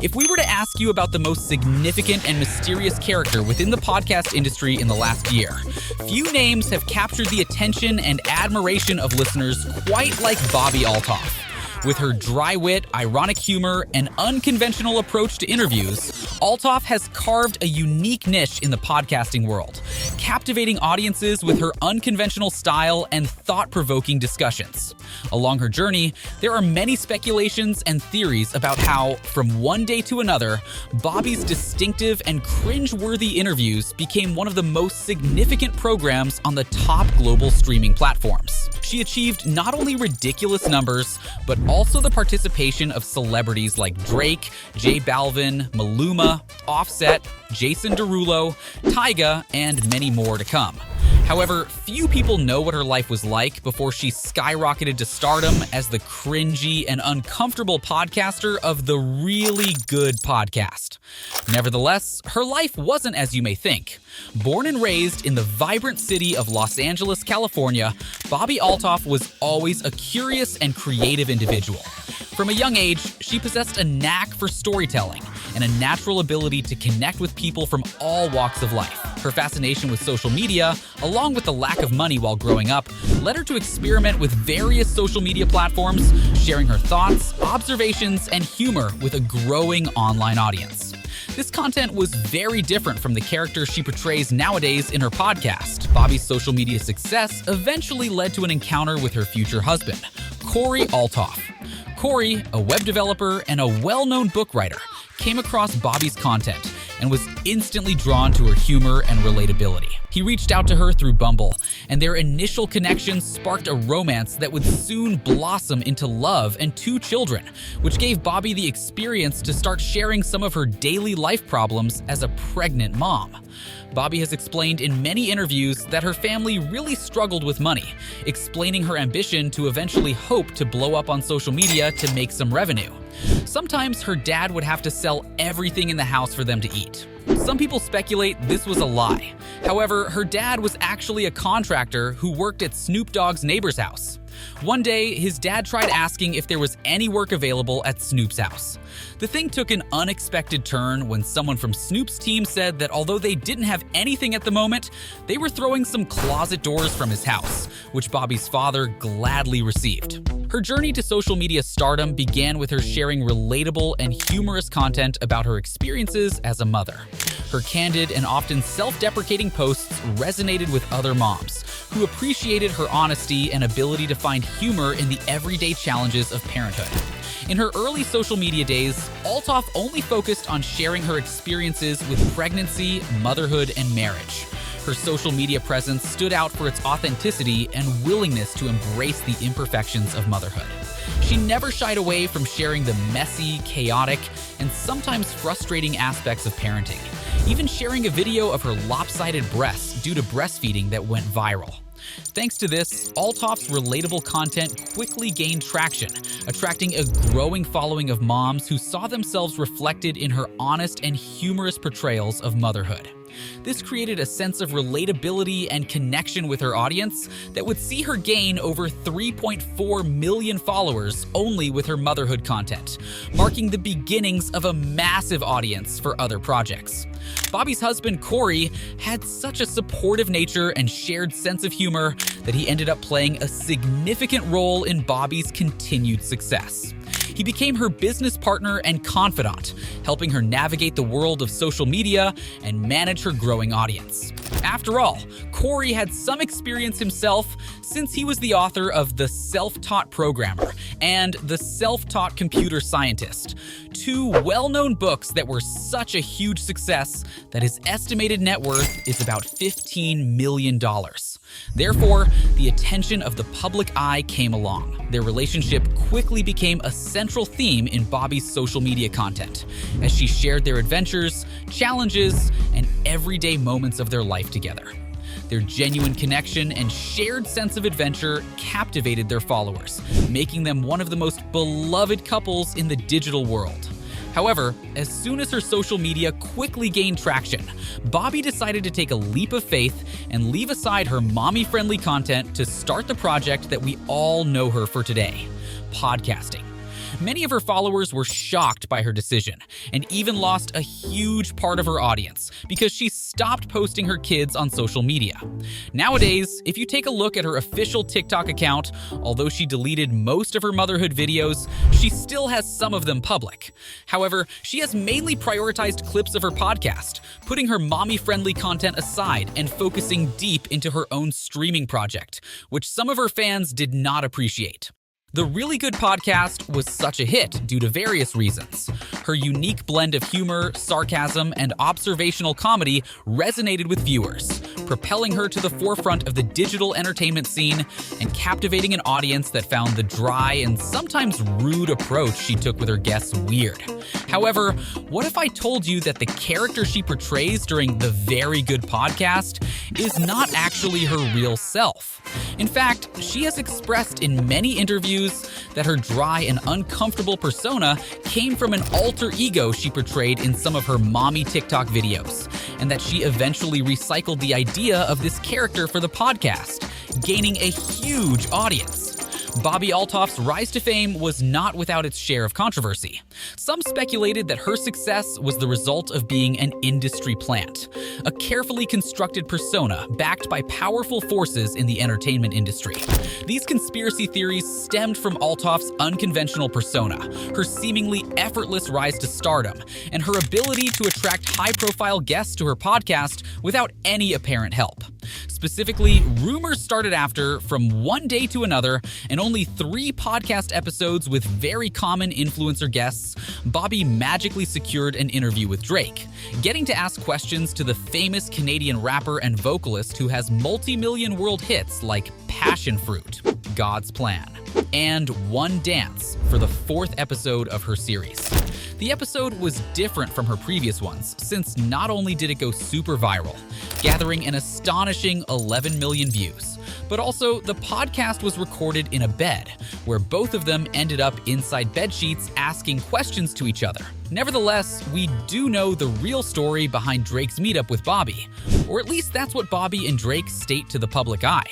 If we were to ask you about the most significant and mysterious character within the podcast industry in the last year, few names have captured the attention and admiration of listeners quite like Bobbi Althoff. With her dry wit, ironic humor, and unconventional approach to interviews, Althoff has carved a unique niche in the podcasting world, captivating audiences with her unconventional style and thought-provoking discussions. Along her journey, there are many speculations and theories about how, from one day to another, Bobbi's distinctive and cringe-worthy interviews became one of the most significant programs on the top global streaming platforms. She achieved not only ridiculous numbers, but also the participation of celebrities like Drake, J Balvin, Maluma, Offset, Jason Derulo, Tyga, and many more to come. However, few people know what her life was like before she skyrocketed to stardom as the cringy and uncomfortable podcaster of the Really Good podcast. Nevertheless, her life wasn't as you may think. Born and raised in the vibrant city of Los Angeles, California, Bobbi Althoff was always a curious and creative individual. From a young age, she possessed a knack for storytelling and a natural ability to connect with people from all walks of life. Her fascination with social media, along with the lack of money while growing up, led her to experiment with various social media platforms, sharing her thoughts, observations, and humor with a growing online audience. This content was very different from the character she portrays nowadays in her podcast. Bobbi's social media success eventually led to an encounter with her future husband, Bobbi Althoff. Corey, a web developer and a well-known book writer, came across Bobbi's content and was instantly drawn to her humor and relatability. He reached out to her through Bumble, and their initial connection sparked a romance that would soon blossom into love and 2 children, which gave Bobbi the experience to start sharing some of her daily life problems as a pregnant mom. Bobbi has explained in many interviews that her family really struggled with money, explaining her ambition to eventually hope to blow up on social media to make some revenue. Sometimes her dad would have to sell everything in the house for them to eat. Some people speculate this was a lie. However, her dad was actually a contractor who worked at Snoop Dogg's neighbor's house. One day, his dad tried asking if there was any work available at Snoop's house. The thing took an unexpected turn when someone from Snoop's team said that although they didn't have anything at the moment, they were throwing some closet doors from his house, which Bobbi's father gladly received. Her journey to social media stardom began with her sharing relatable and humorous content about her experiences as a mother. Her candid and often self-deprecating posts resonated with other moms, who appreciated her honesty and ability to find humor in the everyday challenges of parenthood. In her early social media days, Althoff only focused on sharing her experiences with pregnancy, motherhood, and marriage. Her social media presence stood out for its authenticity and willingness to embrace the imperfections of motherhood. She never shied away from sharing the messy, chaotic, and sometimes frustrating aspects of parenting, even sharing a video of her lopsided breasts due to breastfeeding that went viral. Thanks to this, Althoff's relatable content quickly gained traction, attracting a growing following of moms who saw themselves reflected in her honest and humorous portrayals of motherhood. This created a sense of relatability and connection with her audience that would see her gain over 3.4 million followers only with her motherhood content, marking the beginnings of a massive audience for other projects. Bobbi's husband, Corey, had such a supportive nature and shared sense of humor that he ended up playing a significant role in Bobbi's continued success. He became her business partner and confidant, helping her navigate the world of social media and manage her growing audience. After all, Corey had some experience himself since he was the author of The Self-Taught Programmer and The Self-Taught Computer Scientist, 2 well-known books that were such a huge success that his estimated net worth is about $15 million. Therefore, the attention of the public eye came along. Their relationship quickly became a central theme in Bobbi's social media content, as she shared their adventures, challenges, and everyday moments of their life together. Their genuine connection and shared sense of adventure captivated their followers, making them one of the most beloved couples in the digital world. However, as soon as her social media quickly gained traction, Bobbi decided to take a leap of faith and leave aside her mommy-friendly content to start the project that we all know her for today: podcasting. Many of her followers were shocked by her decision, and even lost a huge part of her audience because she stopped posting her kids on social media. Nowadays, if you take a look at her official TikTok account, although she deleted most of her motherhood videos, she still has some of them public. However, she has mainly prioritized clips of her podcast, putting her mommy-friendly content aside and focusing deep into her own streaming project, which some of her fans did not appreciate. The Really Good Podcast was such a hit due to various reasons. Her unique blend of humor, sarcasm, and observational comedy resonated with viewers, propelling her to the forefront of the digital entertainment scene and captivating an audience that found the dry and sometimes rude approach she took with her guests weird. However, what if I told you that the character she portrays during the Very Good Podcast is not actually her real self? In fact, she has expressed in many interviews that her dry and uncomfortable persona came from an alter ego she portrayed in some of her mommy TikTok videos, and that she eventually recycled the idea of this character for the podcast, gaining a huge audience. Bobbi Althoff's rise to fame was not without its share of controversy. Some speculated that her success was the result of being an industry plant, a carefully constructed persona backed by powerful forces in the entertainment industry. These conspiracy theories stemmed from Althoff's unconventional persona, her seemingly effortless rise to stardom, and her ability to attract high-profile guests to her podcast without any apparent help. Specifically, rumors started after, from one day to another, and only 3 podcast episodes with very common influencer guests, Bobbi magically secured an interview with Drake, getting to ask questions to the famous Canadian rapper and vocalist who has multi-million world hits like Passion Fruit, God's Plan, and One Dance for the 4th episode of her series. The episode was different from her previous ones, since not only did it go super viral, gathering an astonishing 11 million views, but also the podcast was recorded in a bed, where both of them ended up inside bed sheets asking questions to each other. Nevertheless, we do know the real story behind Drake's meetup with Bobbi, or at least that's what Bobbi and Drake state to the public eye.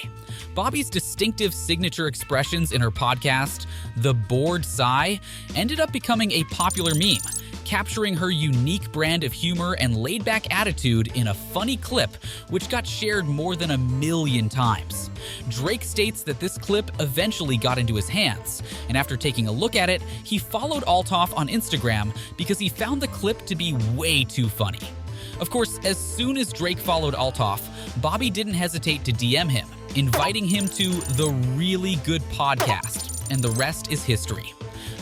Bobbi's distinctive signature expressions in her podcast, the bored sigh, ended up becoming a popular meme, capturing her unique brand of humor and laid-back attitude in a funny clip which got shared more than 1 million times. Drake states that this clip eventually got into his hands, and after taking a look at it, he followed Althoff on Instagram because he found the clip to be way too funny. Of course, as soon as Drake followed Althoff, Bobbi didn't hesitate to DM him, inviting him to the Really Good Podcast, and the rest is history.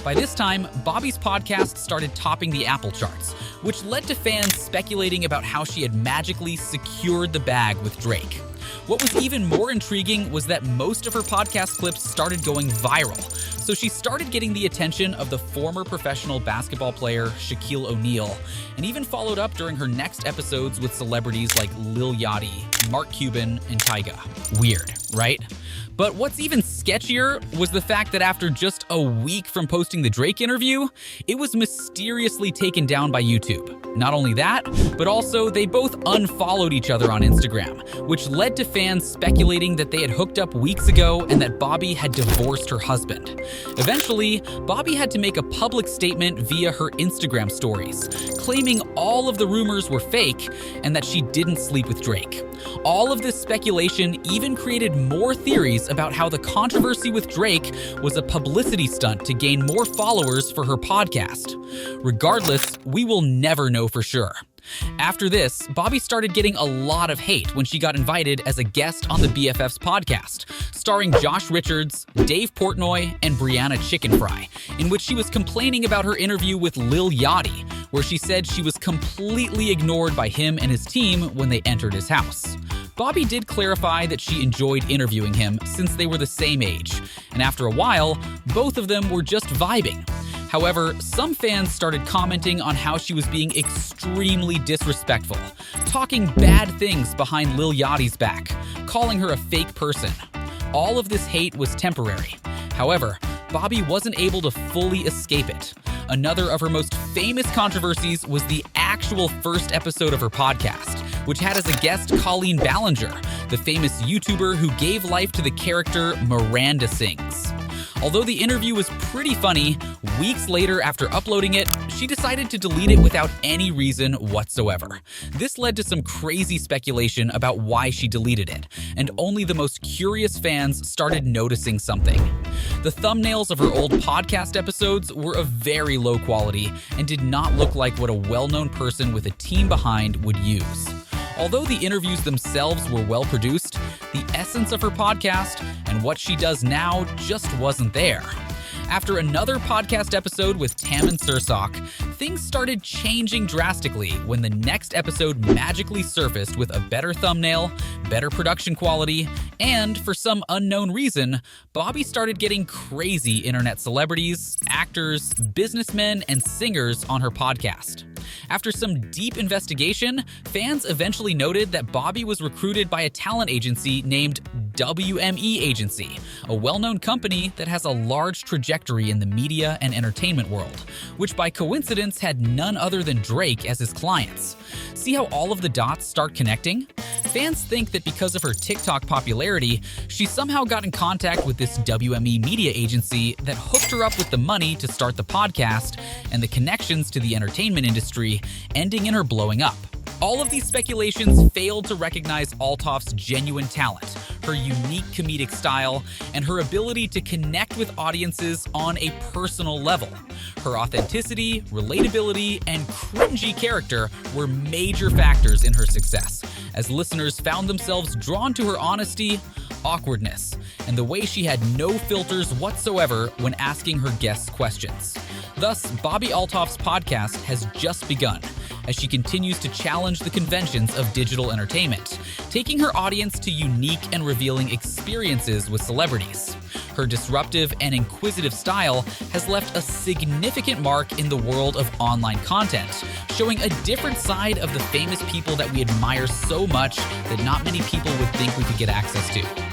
By this time, Bobbi's podcast started topping the Apple charts, which led to fans speculating about how she had magically secured the bag with Drake. What was even more intriguing was that most of her podcast clips started going viral, so she started getting the attention of the former professional basketball player Shaquille O'Neal, and even followed up during her next episodes with celebrities like Lil Yachty, Mark Cuban, and Tyga. Weird, right? But what's even sketchier was the fact that after just a week from posting the Drake interview, it was mysteriously taken down by YouTube. Not only that, but also they both unfollowed each other on Instagram, which led to fans speculating that they had hooked up weeks ago and that Bobbi had divorced her husband. Eventually, Bobbi had to make a public statement via her Instagram stories, claiming all of the rumors were fake and that she didn't sleep with Drake. All of this speculation even created more theories about how the controversy with Drake was a publicity stunt to gain more followers for her podcast. Regardless, we will never know for sure. After this, Bobbi started getting a lot of hate when she got invited as a guest on the BFFs podcast, starring Josh Richards, Dave Portnoy, and Brianna Chicken Fry, in which she was complaining about her interview with Lil Yachty, where she said she was completely ignored by him and his team when they entered his house. Bobbi did clarify that she enjoyed interviewing him since they were the same age, and after a while, both of them were just vibing. However, some fans started commenting on how she was being extremely disrespectful, talking bad things behind Lil Yachty's back, calling her a fake person. All of this hate was temporary. However, Bobbi wasn't able to fully escape it. Another of her most famous controversies was the actual first episode of her podcast, which had as a guest Colleen Ballinger, the famous YouTuber who gave life to the character Miranda Sings. Although the interview was pretty funny, weeks later after uploading it, she decided to delete it without any reason whatsoever. This led to some crazy speculation about why she deleted it, and only the most curious fans started noticing something. The thumbnails of her old podcast episodes were of very low quality and did not look like what a well-known person with a team behind would use. Although the interviews themselves were well produced, the essence of her podcast and what she does now just wasn't there. After another podcast episode with Tam and Sursock, things started changing drastically when the next episode magically surfaced with a better thumbnail, better production quality, and for some unknown reason, Bobbi started getting crazy internet celebrities, actors, businessmen, and singers on her podcast. After some deep investigation, fans eventually noted that Bobbi was recruited by a talent agency named WME Agency, a well-known company that has a large trajectory in the media and entertainment world, which by coincidence had none other than Drake as his clients. See how all of the dots start connecting? Fans think that because of her TikTok popularity, she somehow got in contact with this WME media agency that hooked her up with the money to start the podcast and the connections to the entertainment industry, ending in her blowing up. All of these speculations failed to recognize Althoff's genuine talent, her unique comedic style, and her ability to connect with audiences on a personal level. Her authenticity, relatability, and cringy character were major factors in her success, as listeners found themselves drawn to her honesty, awkwardness, and the way she had no filters whatsoever when asking her guests questions. Thus, Bobbi Althoff's podcast has just begun, as she continues to challenge the conventions of digital entertainment, taking her audience to unique and revealing experiences with celebrities. Her disruptive and inquisitive style has left a significant mark in the world of online content, showing a different side of the famous people that we admire so much that not many people would think we could get access to.